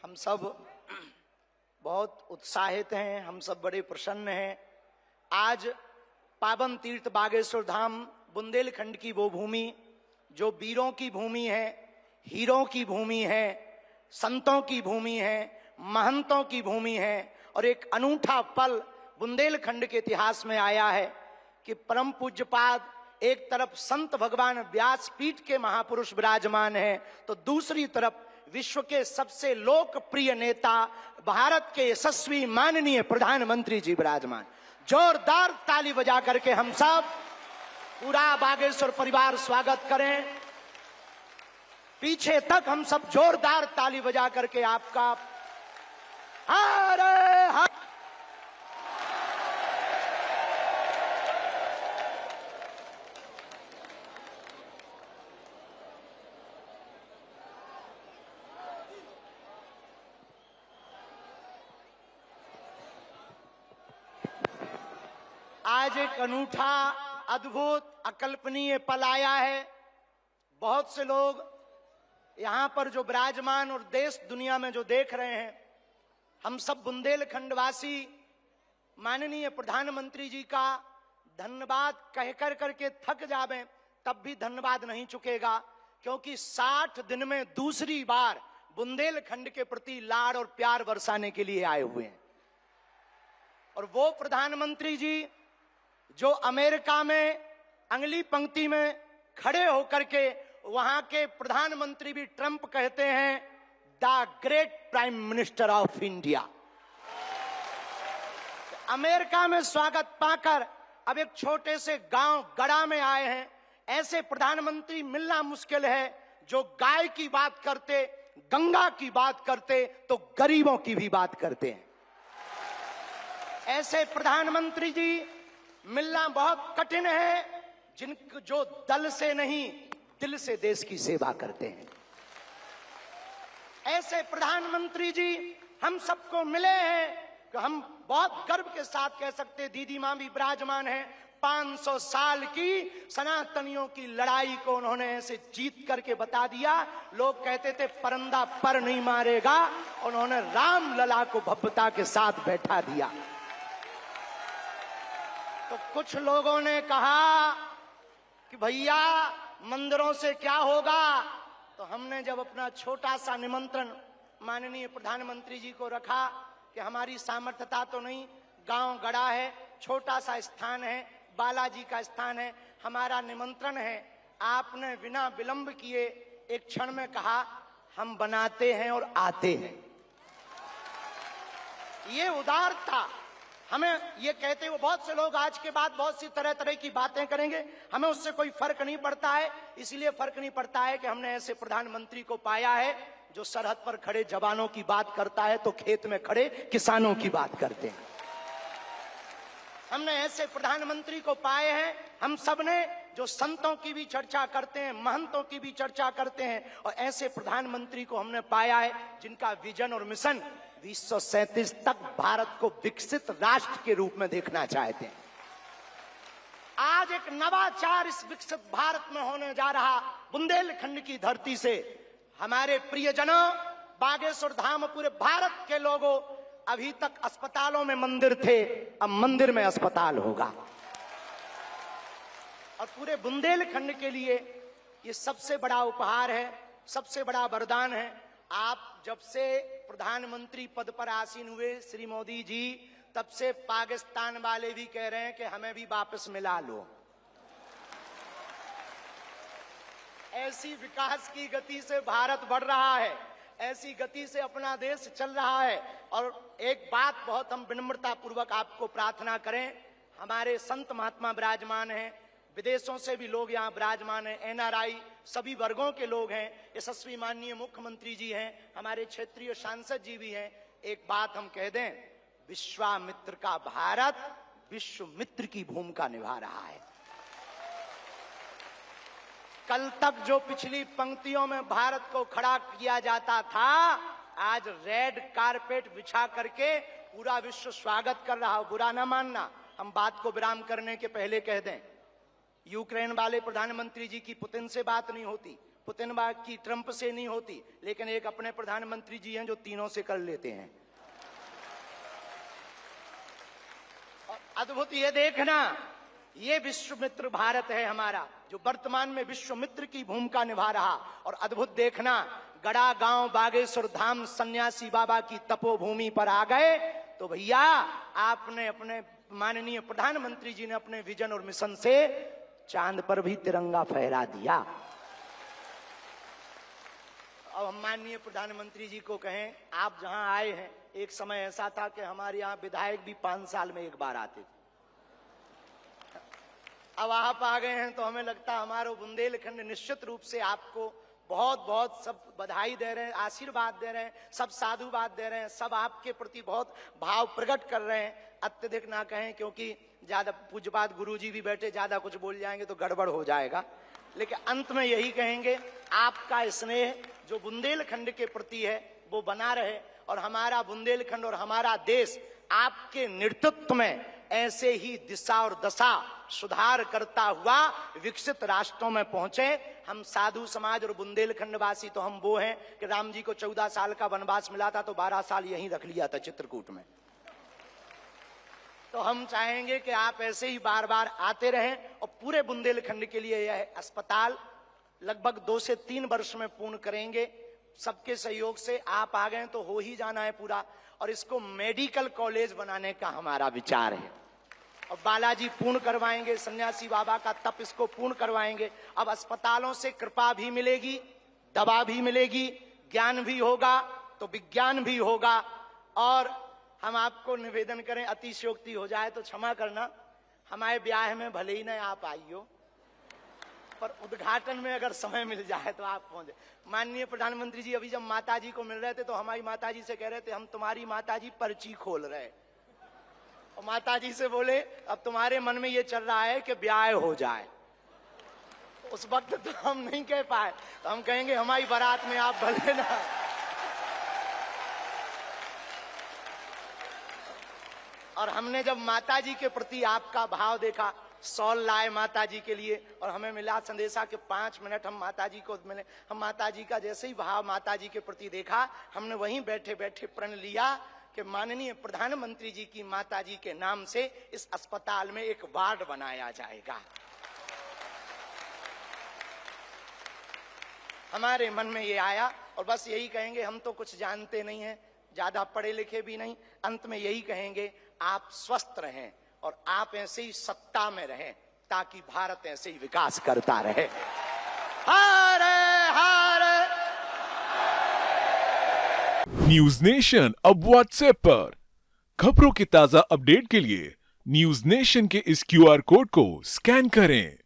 हम सब बहुत उत्साहित हैं, हम सब बड़े प्रसन्न हैं। आज पावन तीर्थ बागेश्वर धाम बुंदेलखंड की वो भूमि जो वीरों की भूमि है, हीरों की भूमि है, संतों की भूमि है, महंतों की भूमि है। और एक अनूठा पल बुंदेलखंड के इतिहास में आया है कि परम पूज्यपाद एक तरफ संत भगवान व्यासपीठ के महापुरुष विराजमान हैं, तो दूसरी तरफ विश्व के सबसे लोकप्रिय नेता भारत के यशस्वी माननीय प्रधानमंत्री जी विराजमान। जोरदार ताली बजा करके हम सब पूरा बागेश्वर परिवार स्वागत करें। पीछे तक हम सब जोरदार ताली बजा करके आपका हरे हरे। आज एक अनूठा, अद्भुत, अकल्पनीय पल आया है। बहुत से लोग यहां पर जो विराजमान और देश दुनिया में जो देख रहे हैं, हम सब बुंदेलखंड वासी माननीय प्रधानमंत्री जी का धन्यवाद कहकर करके थक जावें तब भी धन्यवाद नहीं चुकेगा, क्योंकि 60 दिन में दूसरी बार बुंदेलखंड के प्रति लाड़ और प्यार बरसाने के लिए आए हुए हैं। और वो प्रधानमंत्री जी जो अमेरिका में अगली पंक्ति में खड़े होकर के वहां के प्रधानमंत्री भी ट्रंप कहते हैं the great prime minister of India. America में स्वागत पाकर अब एक छोटे से गांव गड़ा में आए हैं। ऐसे प्रधानमंत्री मिलना मुश्किल है जो गाय की बात करते, गंगा की बात करते तो गरीबों की भी बात करते हैं। ऐसे प्रधानमंत्री जी मिलना बहुत कठिन है जो दल से नहीं दिल से देश की सेवा करते हैं। ऐसे प्रधानमंत्री जी हम सबको मिले हैं कि हम बहुत गर्व के साथ कह सकते हैं, दीदी मां भी विराजमान है, 500 साल की सनातनियों की लड़ाई को उन्होंने ऐसे जीत करके बता दिया। लोग कहते थे परंदा पर नहीं मारेगा, उन्होंने राम लला को भव्यता के साथ बैठा दिया। तो कुछ लोगों ने कहा कि भैया मंदिरों से क्या होगा, तो हमने जब अपना छोटा सा निमंत्रण माननीय प्रधानमंत्री जी को रखा कि हमारी सामर्थ्यता तो नहीं, गांव गड़ा है, छोटा सा स्थान है, बालाजी का स्थान है, हमारा निमंत्रण है, आपने बिना विलंब किए एक क्षण में कहा हम बनाते हैं और आते हैं। ये उदारता हमें, ये कहते हुए बहुत से लोग आज के बाद बहुत सी तरह तरह की बातें करेंगे, हमें उससे कोई फर्क नहीं पड़ता है। इसलिए फर्क नहीं पड़ता है कि हमने ऐसे प्रधानमंत्री को पाया है जो सरहद पर खड़े जवानों की बात करता है तो खेत में खड़े किसानों की बात करते हैं। हमने ऐसे प्रधानमंत्री को पाए हैं हम सब ने जो संतों की भी चर्चा करते हैं, महंतों की भी चर्चा करते हैं। और ऐसे प्रधानमंत्री को हमने पाया है जिनका विजन और मिशन 2037 तक भारत को विकसित राष्ट्र के रूप में देखना चाहते हैं। आज एक नवाचार इस विकसित भारत में होने जा रहा। बुंदेलखंड की धरती से हमारे प्रियजनों, बागेश्वर धाम, पूरे भारत के लोगों, अभी तक अस्पतालों में मंदिर थे, अब मंदिर में अस्पताल होगा। और पूरे बुंदेलखंड के लिए ये सबसे बड़ा उपहार है, सबसे बड़ा वरदान है। आप जब से प्रधानमंत्री पद पर आसीन हुए श्री मोदी जी, तब से पाकिस्तान वाले भी कह रहे हैं कि हमें भी वापस मिला लो। ऐसी विकास की गति से भारत बढ़ रहा है, ऐसी गति से अपना देश चल रहा है। और एक बात बहुत हम विनम्रता पूर्वक आपको प्रार्थना करें, हमारे संत महात्मा विराजमान हैं, विदेशों से भी लोग यहाँ विराजमान हैं, एनआरआई सभी वर्गों के लोग हैं, यशस्वी माननीय मुख्यमंत्री जी हैं, हमारे क्षेत्रीय सांसद जी भी हैं। एक बात हम कह दें, विश्वामित्र का भारत विश्व मित्र की भूमिका निभा रहा है। कल तक जो पिछली पंक्तियों में भारत को खड़ा किया जाता था, आज रेड कारपेट बिछा करके पूरा विश्व स्वागत कर रहा हो। बुरा ना मानना, हम बात को विराम करने के पहले कह दें, यूक्रेन वाले प्रधानमंत्री जी की पुतिन से बात नहीं होती, पुतिन की ट्रंप से नहीं होती, लेकिन एक अपने प्रधानमंत्री जी हैं जो तीनों से कर लेते हैं। और अद्भुत ये देखना, ये विश्व मित्र भारत है हमारा, जो वर्तमान में विश्व मित्र की भूमिका निभा रहा। और अद्भुत देखना, गड़ा गांव बागेश्वर धाम सन्यासी बाबा की तपोभूमि पर आ गए तो भैया आपने अपने माननीय प्रधानमंत्री जी ने अपने विजन और मिशन से चांद पर भी तिरंगा फहरा दिया। अब हम माननीय प्रधानमंत्री जी को कहें, आप जहां आए हैं, एक समय ऐसा था कि हमारे यहां विधायक भी 5 साल में एक बार आते थे। अब आप आ गए हैं तो हमें लगता है हमारा बुंदेलखंड निश्चित रूप से आपको बहुत बहुत सब बधाई दे रहे हैं, आशीर्वाद दे रहे हैं, सब साधुवाद दे रहे हैं, सब आपके प्रति बहुत भाव प्रकट कर रहे हैं। अत्यधिक ना कहें, क्योंकि ज्यादा पूज्यपाद गुरुजी भी बैठे, ज्यादा कुछ बोल जाएंगे तो गड़बड़ हो जाएगा। लेकिन अंत में यही कहेंगे, आपका स्नेह जो बुंदेलखंड के प्रति है वो बना रहे, और हमारा बुंदेलखंड और हमारा देश आपके नेतृत्व में ऐसे ही दिशा और दशा सुधार करता हुआ विकसित राष्ट्रों में पहुंचे। हम साधु समाज और बुंदेलखंड वासी तो हम वो हैं कि राम जी को 14 साल का वनवास मिला था तो 12 साल यहीं रख लिया था चित्रकूट में। तो हम चाहेंगे कि आप ऐसे ही बार बार आते रहें, और पूरे बुंदेलखंड के लिए यह अस्पताल लगभग 2 से 3 वर्ष में पूर्ण करेंगे। सबके सहयोग से आप आ गए तो हो ही जाना है पूरा, और इसको मेडिकल कॉलेज बनाने का हमारा विचार है। और बालाजी पूर्ण करवाएंगे, सन्यासी बाबा का तप इसको पूर्ण करवाएंगे। अब अस्पतालों से कृपा भी मिलेगी, दवा भी मिलेगी, ज्ञान भी होगा तो विज्ञान भी होगा। और हम आपको निवेदन करें, अतिशयोक्ति हो जाए तो क्षमा करना, हमारे ब्याह में भले ही ना आप आइयो, पर उद्घाटन में अगर समय मिल जाए तो आप पहुंचे। माननीय प्रधानमंत्री जी अभी जब माताजी को मिल रहे थे तो हमारी माताजी से कह रहे थे, हम तुम्हारी माताजी पर्ची खोल रहे, और माताजी से बोले अब तुम्हारे मन में ये चल रहा है कि ब्याह हो जाए। उस वक्त तो हम नहीं कह पाए, तो हम कहेंगे हमारी बारात में आप भले ना। और हमने जब माताजी के प्रति आपका भाव देखा, सॉल लाए माताजी के लिए, और हमें मिला संदेशा कि 5 मिनट हम माताजी को मिले। हम माताजी का जैसे ही भाव माताजी के प्रति देखा, हमने वहीं बैठे बैठे प्रण लिया कि माननीय प्रधानमंत्री जी की माताजी के नाम से इस अस्पताल में एक वार्ड बनाया जाएगा। हमारे मन में ये आया, और बस यही कहेंगे, हम तो कुछ जानते नहीं हैं, ज्यादा पढ़े लिखे भी नहीं, अंत में यही कहेंगे, आप स्वस्थ रहें और आप ऐसे ही सत्ता में रहें ताकि भारत ऐसे ही विकास करता रहे। हारे हारे। न्यूज नेशन अब व्हाट्सएप पर खबरों की ताजा अपडेट के लिए न्यूज नेशन के इस QR कोड को स्कैन करें।